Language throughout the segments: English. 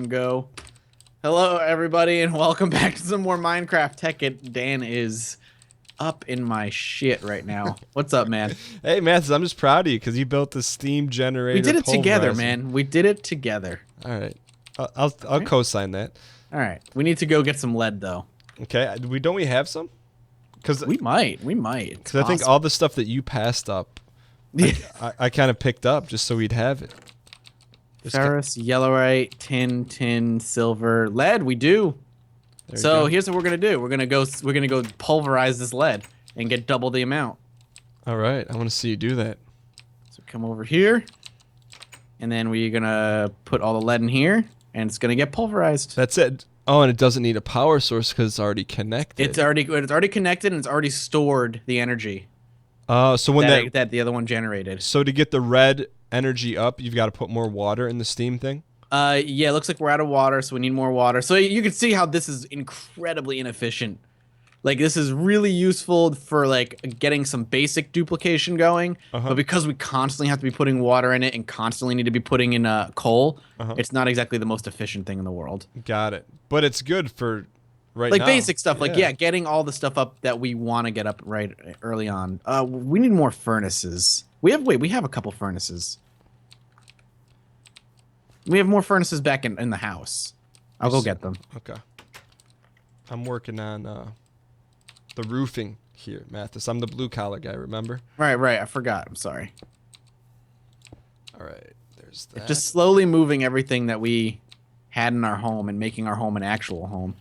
go. Hello, everybody, and welcome back to some more Minecraft Tekkit. Dan is up in my shit right now. What's up, man? Hey, Mathis, I'm just proud of you because you built the steam generator. We did it together, pulverizer. man. We did it together. All right, I'll co-sign that. All right. We need to go get some lead, though. Okay, don't we have some? Because we might. Because I think all the stuff that you passed up, I kind of picked up just so we'd have it. Ferrous, yellowite, tin, silver, lead. We do. So here's what we're gonna do. We're gonna go pulverize this lead and get double the amount. All right, I want to see you do that. So come over here, and then we're gonna put all the lead in here, and it's gonna get pulverized. That's it. Oh, and it doesn't need a power source because it's already connected. It's already connected, and it's already stored the energy. So when that the other one generated. So to get the red energy up, you've got to put more water in the steam thing. Yeah, it looks like we're out of water, so we need more water. So you can see how this is incredibly inefficient. Like, this is really useful for, like, getting some basic duplication going, but because we constantly have to be putting water in it and constantly need to be putting in coal, it's not exactly the most efficient thing in the world. Got it. But it's good for right like now. Basic stuff, like, getting all the stuff up that we want to get up right early on. We need more furnaces. We have a couple furnaces. We have more furnaces back in the house. I'll go get them. Okay. I'm working on the roofing here, Mathis. I'm the blue collar guy, remember? Right. I forgot. I'm sorry. All right. There's that. Just slowly moving everything that we had in our home and making our home an actual home.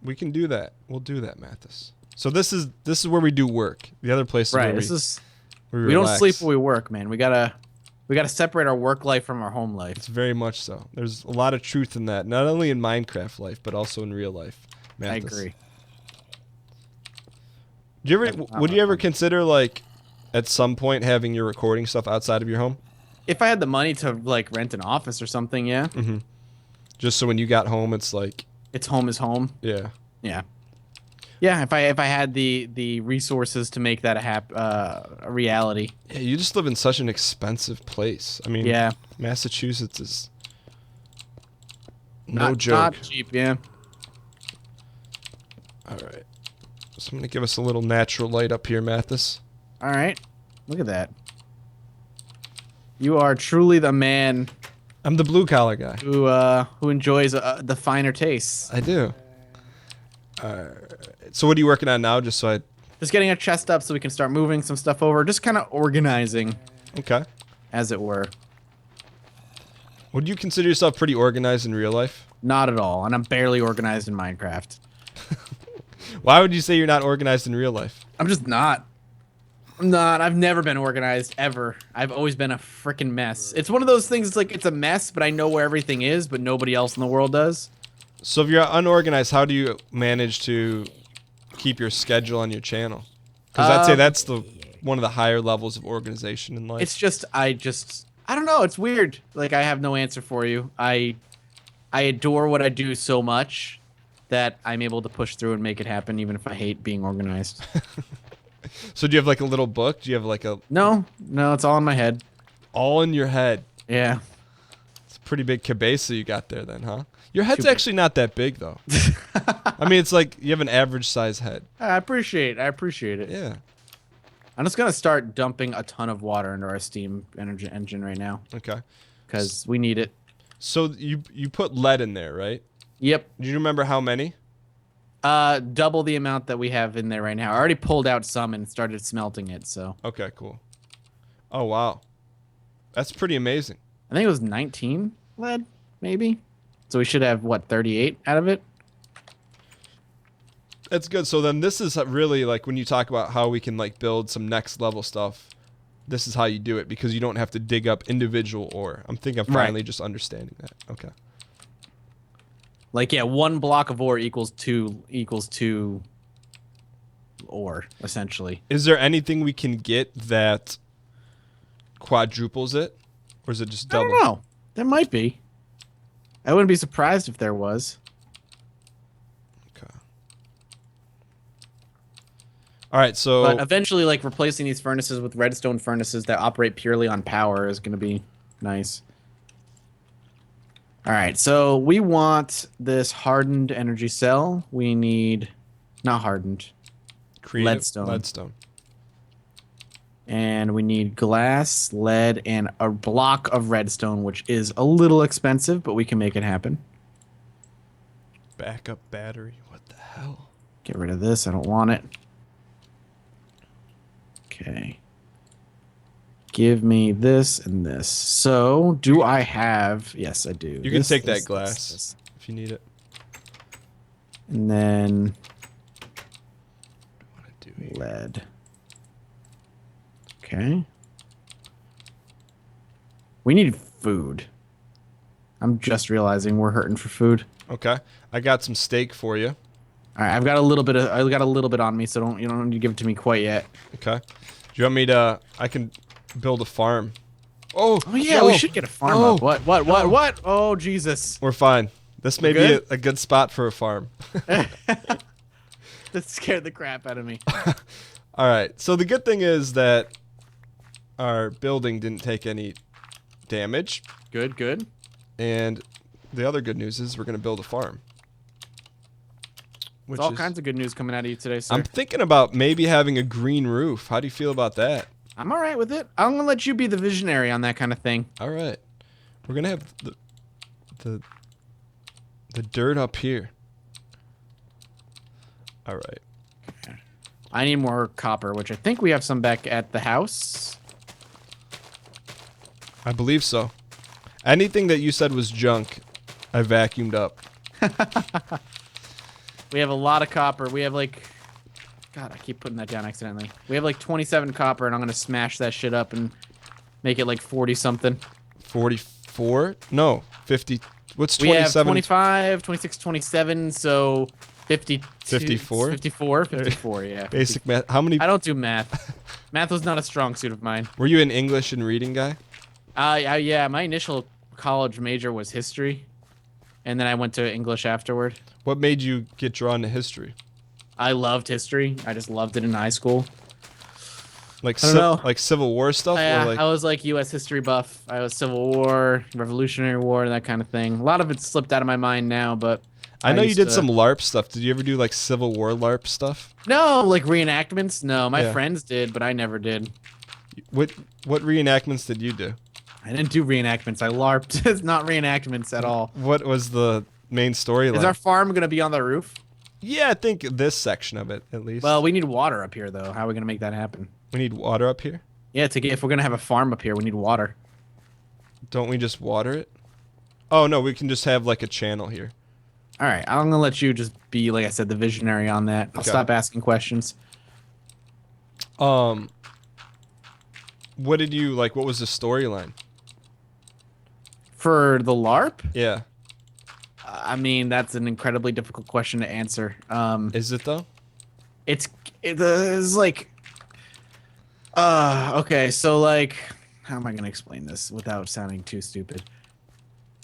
We can do that. We'll do that, Mathis. So this is where we do work. The other place is where we don't sleep where we work, man. We gotta separate our work life from our home life. It's very much so. There's a lot of truth in that, not only in Minecraft life, but also in real life. Mathis. I agree. Would you ever consider, like, at some point having your recording stuff outside of your home? If I had the money to, like, rent an office or something, yeah. Mm-hmm. Just so when you got home, it's like... It's home is home. Yeah. Yeah. Yeah, if I had the resources to make that a reality. Yeah, you just live in such an expensive place. I mean, yeah. Massachusetts is not joke. Not cheap, yeah. All right. So I'm going to give us a little natural light up here, Mathis. All right. Look at that. You are truly the man. I'm the blue collar guy. Who enjoys the finer tastes. I do. So what are you working on now? Just getting a chest up so we can start moving some stuff over. Just kind of organizing. Okay. As it were. Would you consider yourself pretty organized in real life? Not at all, and I'm barely organized in Minecraft. Why would you say you're not organized in real life? I'm just not. I'm not. I've never been organized, ever. I've always been a freaking mess. It's one of those things, it's like, it's a mess, but I know where everything is, but nobody else in the world does. So if you're unorganized, how do you manage to keep your schedule on your channel? Because I'd say that's one of the higher levels of organization in life. It's just, I don't know. It's weird. Like, I have no answer for you. I adore what I do so much that I'm able to push through and make it happen, even if I hate being organized. So do you have, like, a little book? Do you have, like, a... No, it's all in my head. All in your head? Yeah. It's a pretty big cabeza you got there then, huh? Your head's actually not that big, though. I mean, it's like you have an average size head. I appreciate it. Yeah. I'm just going to start dumping a ton of water into our steam engine right now. Okay. Because we need it. So you put lead in there, right? Yep. Do you remember how many? Double the amount that we have in there right now. I already pulled out some and started smelting it, so. Okay, cool. Oh, wow. That's pretty amazing. I think it was 19 lead, maybe. So we should have, what, 38 out of it? That's good. So then this is really, like, when you talk about how we can, like, build some next level stuff, this is how you do it, because you don't have to dig up individual ore. I'm finally just understanding that. Okay. Like, yeah, 1 block of ore equals two ore, essentially. Is there anything we can get that quadruples it? Or is it just double? I don't know. There might be. I wouldn't be surprised if there was. Okay. All right, so... But eventually, like, replacing these furnaces with redstone furnaces that operate purely on power is going to be nice. All right, so we want this hardened energy cell. We need, not hardened, Creative leadstone. leadstone. And we need glass, lead, and a block of redstone, which is a little expensive, but we can make it happen. Backup battery. What the hell? Get rid of this. I don't want it. Okay. Give me this and this. So, do I have... Yes, I do. You can take that glass if you need it. And then... What do I do? Lead. Okay. We need food. I'm just realizing we're hurting for food. Okay. I got some steak for you. All right, I've got a little bit on me, so you don't need to give it to me quite yet. Okay. Do you want me to? I can build a farm. Oh. Oh yeah, no. we should get a farm up. What? Oh Jesus. We're fine. This may be a good spot for a farm. That scared the crap out of me. All right. So the good thing is that our building didn't take any damage, Good. and the other good news is we're going to build a farm. There's all kinds of good news coming out of you today, sir. I'm thinking about maybe having a green roof. How do you feel about that? I'm all right with it. I'm gonna let you be the visionary on that kind of thing. All right. We're going to have the dirt up here. All right. I need more copper, which I think we have some back at the house. I believe so. Anything that you said was junk, I vacuumed up. We have a lot of copper. We have like... God, I keep putting that down accidentally. We have like 27 copper, and I'm going to smash that shit up and make it like 40-something. 44? No, 50. What's We have 27? 25, 26, 27, so 50. 54? 54, yeah. Basic math. How many? I don't do math. Math was not a strong suit of mine. Were you an English and reading guy? Yeah, my initial college major was history, and then I went to English afterward. What made you get drawn to history? I loved history. I just loved it in high school. Like I don't know. like Civil War stuff? Yeah, or like I was like U.S. history buff. I was Civil War, Revolutionary War, that kind of thing. A lot of it slipped out of my mind now, but I know you used did to- some LARP stuff. Did you ever do like Civil War LARP stuff? No, like reenactments. No, my Yeah. friends did, but I never did. What reenactments did you do? I didn't do reenactments. I LARPed. It's not reenactments at all. What was the main storyline? Is our farm gonna be on the roof? Yeah, I think this section of it at least. Well, we need water up here, though. How are we gonna make that happen? we need water up here. Yeah, if we're gonna have a farm up here, we need water. Don't we just water it? Oh no, we can just have like a channel here. All right, I'm gonna let you just be, like I said, the visionary on that. I'll Okay. stop asking questions. What did you like? What was the storyline? For the LARP, Yeah, I mean, that's an incredibly difficult question to answer. is it though? It's like, okay, so like, how am I gonna explain this without sounding too stupid?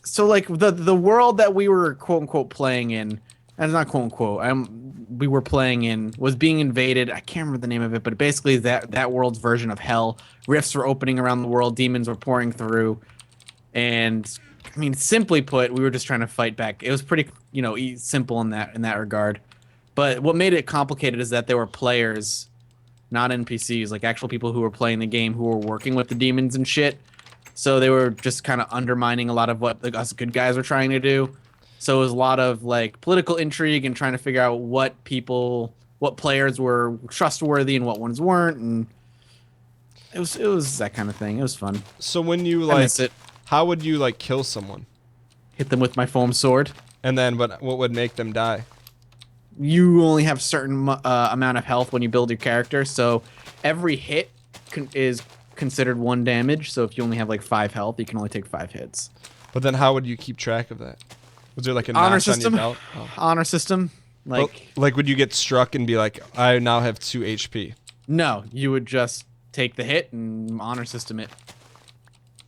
So like the world that we were quote unquote playing in, and not quote unquote, we were playing in was being invaded. I can't remember the name of it, but basically that world's version of hell. Rifts were opening around the world, demons were pouring through, and I mean, simply put, we were just trying to fight back. It was pretty, simple in that regard. But what made it complicated is that there were players, not NPCs, like actual people who were playing the game who were working with the demons and shit. So they were just kind of undermining a lot of what us good guys were trying to do. So it was a lot of like political intrigue and trying to figure out what players were trustworthy and what ones weren't, and it was that kind of thing. It was fun. So when you I like, miss it. how would you like kill someone? Hit them with my foam sword. And then what would make them die? You only have a certain amount of health when you build your character, so every hit is considered 1 damage. So if you only have like 5 health, you can only take 5 hits. But then how would you keep track of that? Was there like a Honor notch system. on your belt? Oh. Honor system. Like would you get struck and be like, I now have 2 HP? No, you would just take the hit and honor system it.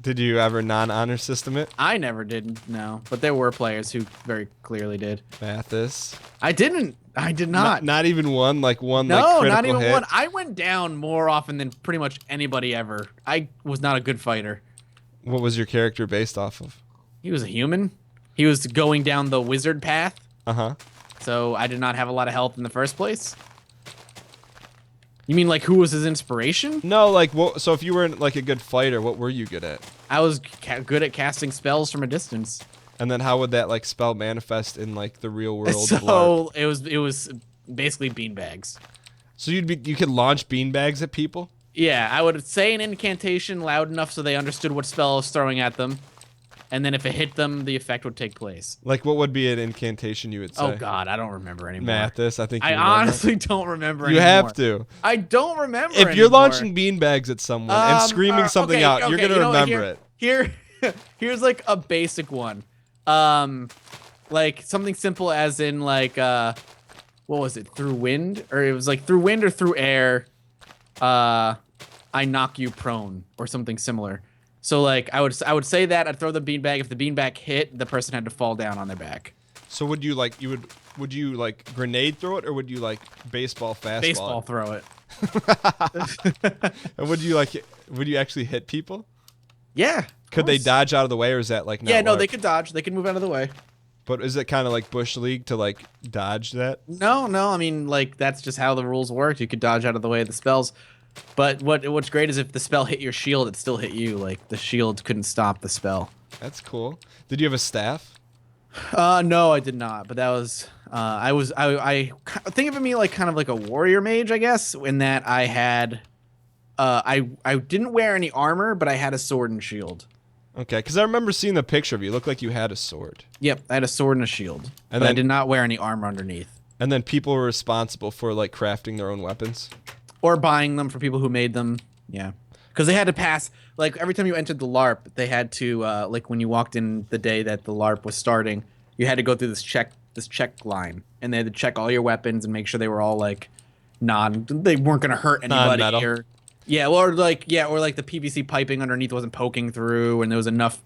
Did you ever non-honor system it? I never did, no. But there were players who very clearly did. Mathis. I didn't. I did not. Not even one, like one No, like critical not even hit? one. I went down more often than pretty much anybody ever. I was not a good fighter. What was your character based off of? He was a human. He was going down the wizard path, Uh-huh. so I did not have a lot of health in the first place. You mean like who was his inspiration? No, like what? So if you weren't like a good fighter, what were you good at? I was good at casting spells from a distance. And then how would that like spell manifest in like the real world? So of LARP? it was basically beanbags. So you could launch beanbags at people? Yeah, I would say an incantation loud enough so they understood what spell I was throwing at them, and then if it hit them, the effect would take place. Like what would be an incantation you would say? Oh God, I don't remember anymore. Mathis, I think I honestly don't remember you anymore. have to. I don't remember If you're anymore. launching beanbags at someone and screaming something okay, out, okay, you're gonna you know what, remember it. Here's like a basic one. Like something simple as in like what was it? Through wind? Or it was like through wind or through air. I knock you prone or something similar. So like I would say that I'd throw the beanbag. If the beanbag hit, the person had to fall down on their back. So would you like would you like grenade throw it or would you like baseball fastball? Baseball throw it. And would you actually hit people? Yeah. Could they dodge out of the way or is that like not Yeah, no, LARP? they could dodge. They could move out of the way. But is it kind of like Bush League to like dodge that? No, I mean like that's just how the rules worked. You could dodge out of the way of the spells. But what's great is if the spell hit your shield, it still hit you. Like the shield couldn't stop the spell. That's cool. Did you have a staff? No, I did not. But that was I think of me like kind of like a warrior mage, I guess, in that I had I didn't wear any armor, but I had a sword and shield. Okay, because I remember seeing the picture of you. It looked like you had a sword. Yep, I had a sword and a shield. And but I then- did not wear any armor underneath. And then people were responsible for like crafting their own weapons. Or buying them for people who made them. Yeah. Because they had to pass, like, every time you entered the LARP, they had to, like, when you walked in the day that the LARP was starting, you had to go through this check line. And they had to check all your weapons and make sure they were all, like, they weren't going to hurt anybody. Non-metal. Or the PVC piping underneath wasn't poking through and there was enough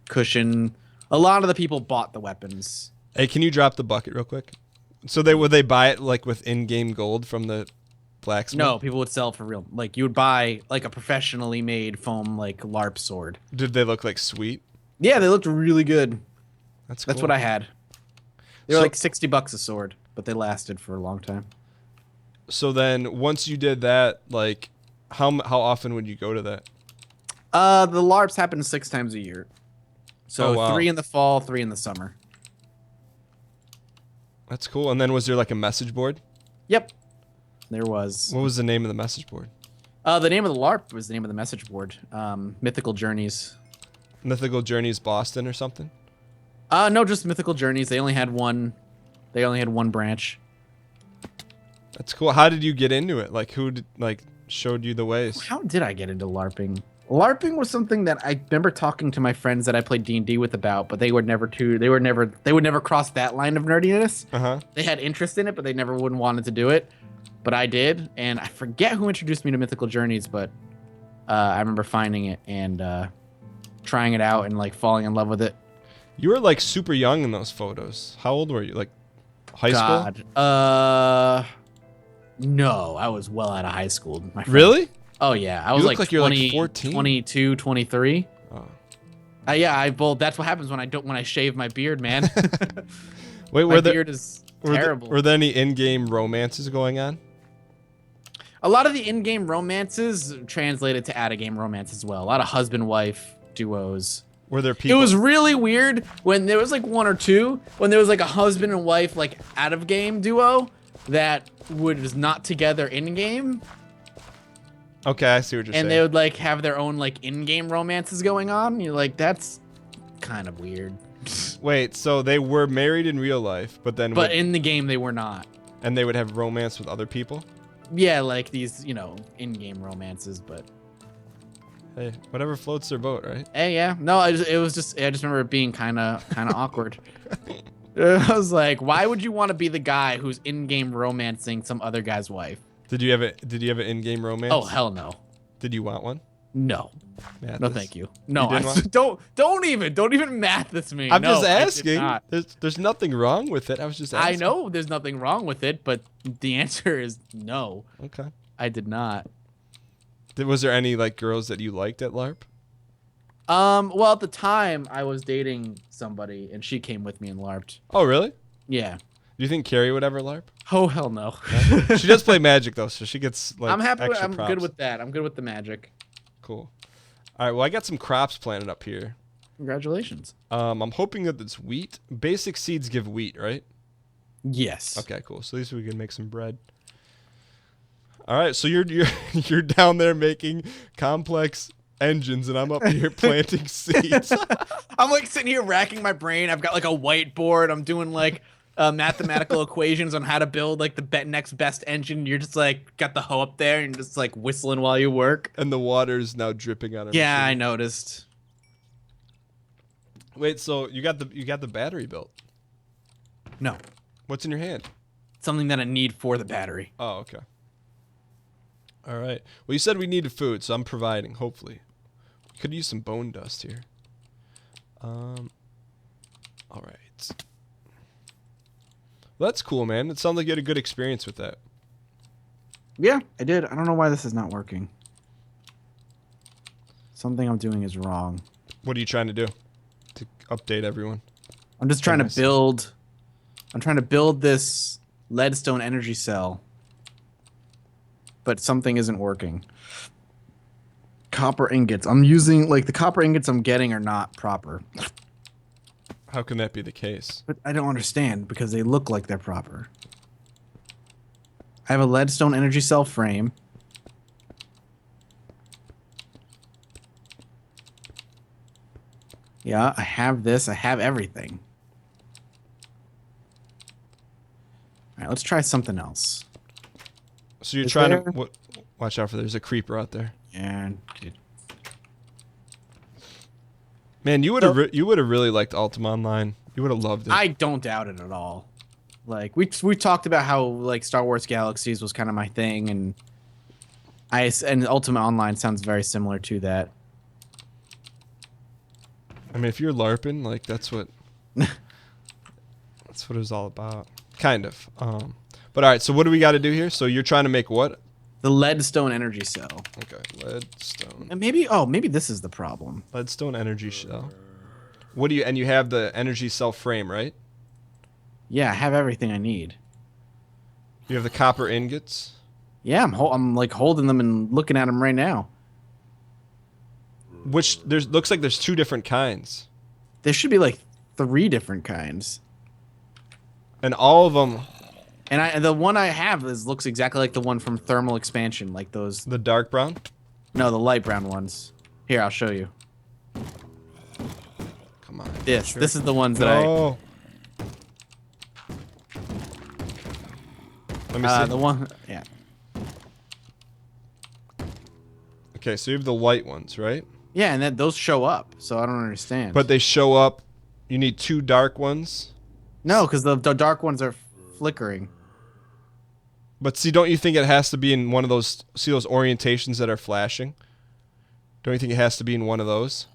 cushion. A lot of the people bought the weapons. Hey, can you drop the bucket real quick? So would they buy it like with in-game gold from the blacksmith? No, people would sell for real. Like, you would buy, like, a professionally made foam, like, LARP sword. Did they look like sweet? Yeah, they looked really good. That's cool. That's what I had. They were like $60 a sword, but they lasted for a long time. So then, once you did that, like, how often would you go to that? The LARPs happen 6 times a year. So Oh, wow. 3 in the fall, 3 in the summer. That's cool. And then was there like a message board? Yep. There was. What was the name of the message board? The name of the LARP was the name of the message board. Mythical Journeys. Mythical Journeys Boston or something? No, just Mythical Journeys. They only had one branch. That's cool. How did you get into it? Like who showed you the ways? How did I get into LARPing? LARPing was something that I remember talking to my friends that I played D&D with about, but they would never cross that line of nerdiness. Uh-huh. They had interest in it, but they never wouldn't wanted to do it. But I did, and I forget who introduced me to Mythical Journeys, but I remember finding it and trying it out and like falling in love with it. You were like super young in those photos. How old were you? Like high school? No, I was well out of high school. My friend. Really? Oh yeah, I was look like you're like 20, 14. 22, 23. Oh. Yeah, well, that's what happens when I shave my beard, man. Wait, My beard is terrible. Were there any in-game romances going on? A lot of the in-game romances translated to out-of-game romance as well. A lot of husband-wife duos. Were there people? It was really weird when there was like 1 or 2, when there was like a husband and wife like out-of-game duo that was not together in-game. Okay, I see what you're saying. And they would like have their own like in-game romances going on. You're like, that's kind of weird. Wait, so they were married in real life, but in the game they were not. And they would have romance with other people? Yeah, like these, in-game romances, but Hey, whatever floats their boat, right? hey, yeah. No, I just remember it being kind of awkward. I was like, why would you want to be the guy who's in-game romancing some other guy's wife? Did you have an in-game romance? Oh, hell no. Did you want one? No. Mathis? No, thank you. No, You didn't don't even math this me. I'm No, just I did asking. not. There's nothing wrong with it. I was just asking. I know there's nothing wrong with it, but the answer is no. Okay. I did not. Was there any like girls that you liked at LARP? Well, at the time, I was dating somebody, and she came with me and LARPed. Oh, really? Yeah. Do you think Carrie would ever LARP? Oh, hell no. No? She does play Magic though, so she gets like I'm happy. extra I'm props. good with that. I'm good with the magic. Cool. All right. Well, I got some crops planted up here. Congratulations. I'm hoping that it's wheat. Basic seeds give wheat, right? Yes. Okay, cool. So at least we can make some bread. All right. So you're you're down there making complex engines, and I'm up here planting seeds. I'm like sitting here racking my brain. I've got like a whiteboard. I'm doing like mathematical equations on how to build like the next best engine. You're just like got the hoe up there and just like whistling while you work. And the water's now dripping on our Yeah, I machine. noticed. Wait, so you got the battery built? No, What's in your hand? something that I need for the battery. Oh, okay. All right. Well, you said we needed food, so I'm providing. Hopefully, we could use some bone dust here. All right. Well, that's cool, man. It sounds like you had a good experience with that. Yeah, I did. I don't know why this is not working. Something I'm doing is wrong. What are you trying to do to update everyone? I'm just trying to build. I'm trying to build this leadstone energy cell, but something isn't working. Copper ingots. I'm using like the copper ingots I'm getting are not proper. How can that be the case? But I don't understand because they look like they're proper. I have a leadstone energy cell frame. Yeah, I have this. I have everything. All right, let's try something else. So you're Is trying there- to what? Watch out for there's a creeper out there. And Man, you would have you would have really liked Ultima Online. You would have loved it. I don't doubt it at all. Like we talked about how like Star Wars Galaxies was kind of my thing, and and Ultima Online sounds very similar to that. I mean, if you're LARPing, like that's what it was all about. Kind of. But all right. So what do we got to do here? So you're trying to make what? The leadstone energy cell. Okay, leadstone. And maybe this is the problem. Leadstone energy cell. What do you and you have the energy cell frame, right? Yeah, I have everything I need. You have the copper ingots. Yeah, I'm like holding them and looking at them right now. Which looks like there's two different kinds. There should be like 3 different kinds. And all of them, And the one I have looks exactly like the one from Thermal Expansion, like those. the dark brown. No, the light brown ones. Here, I'll show you. Come on. This Sure. this is the ones that I. No. Let me see. The one. Yeah. Okay, so you have the light ones, right? Yeah, and those show up, so I don't understand. But they show up. You need 2 dark ones. no, because the dark ones are flickering. But see, don't you think it has to be in one of those? See those orientations that are flashing? Don't you think it has to be in one of those?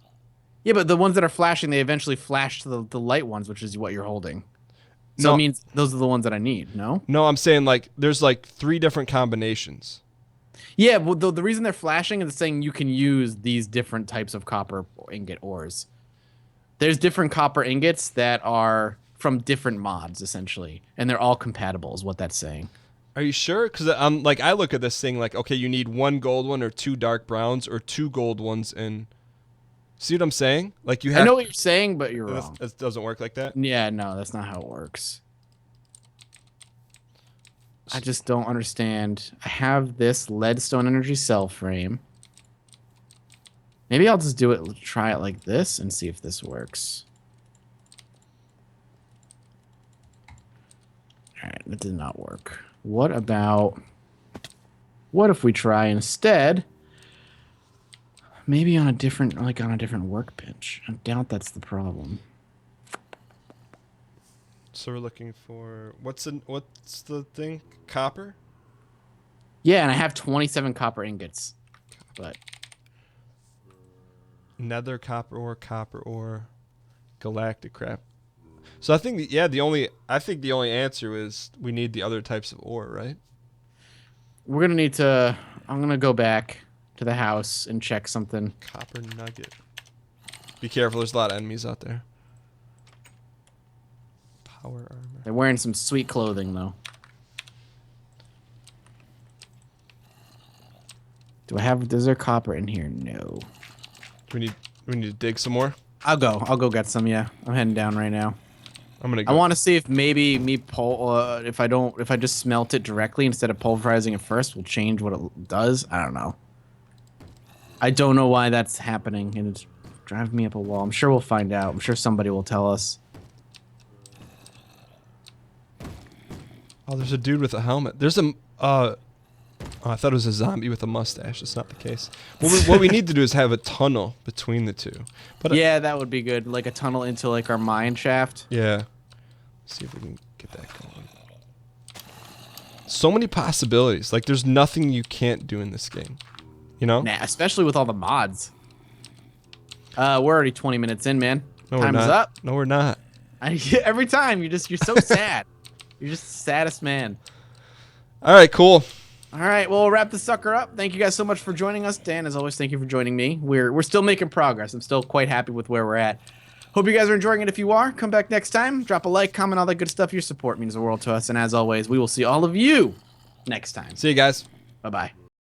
Yeah, but the ones that are flashing, they eventually flash to the light ones, which is what you're holding. So No. it means those are the ones that I need, no? No, I'm saying like there's like 3 different combinations. Yeah, well, the reason they're flashing is saying you can use these different types of copper ingot ores. There's different copper ingots that are from different mods, essentially, and they're all compatible, is what that's saying. Are you sure? Because I'm like I look at this thing like okay, you need 1 gold one or 2 dark browns or 2 gold ones and. See what I'm saying? Like you have. I know what you're saying, but you're wrong. It doesn't work like that. Yeah, no, that's not how it works. I just don't understand. I have this leadstone energy cell frame. Maybe I'll just do it, try it like this and see if this works. Alright, that did not work. What if we try instead, maybe on a different workbench? I doubt that's the problem. So we're looking for what's the thing? Copper? Yeah, and I have 27 copper ingots. But Nether copper ore, galactic crap. So I think the only answer is we need the other types of ore, right? we're gonna need to. I'm gonna go back to the house and check something. Copper nugget. Be careful. There's a lot of enemies out there. Power armor. They're wearing some sweet clothing, though. Is there copper in here? No. We need to dig some more. I'll go get some. Yeah, I'm heading down right now. I'm gonna go. I want to see if maybe if I just smelt it directly instead of pulverizing it first will change what it does. I don't know. I don't know why that's happening, and it's driving me up a wall. I'm sure we'll find out. I'm sure somebody will tell us. Oh, there's a dude with a helmet. There's a oh, I thought it was a zombie with a mustache. That's not the case. What we need to do is have a tunnel between the two. But yeah, that would be good. Like a tunnel into like our mine shaft. Yeah. Let's see if we can get that going. So many possibilities. Like there's nothing you can't do in this game. You know? Nah, especially with all the mods. We're already 20 minutes in, man. No, Time is up. No, we're not. Every time you're so sad. You're just the saddest man. All right, cool. All right, well, we'll wrap this sucker up. Thank you guys so much for joining us. Dan, as always, thank you for joining me. We're still making progress. I'm still quite happy with where we're at. Hope you guys are enjoying it. If you are, come back next time. Drop a like, comment, all that good stuff. Your support means the world to us. And as always, we will see all of you next time. See you guys. Bye-bye.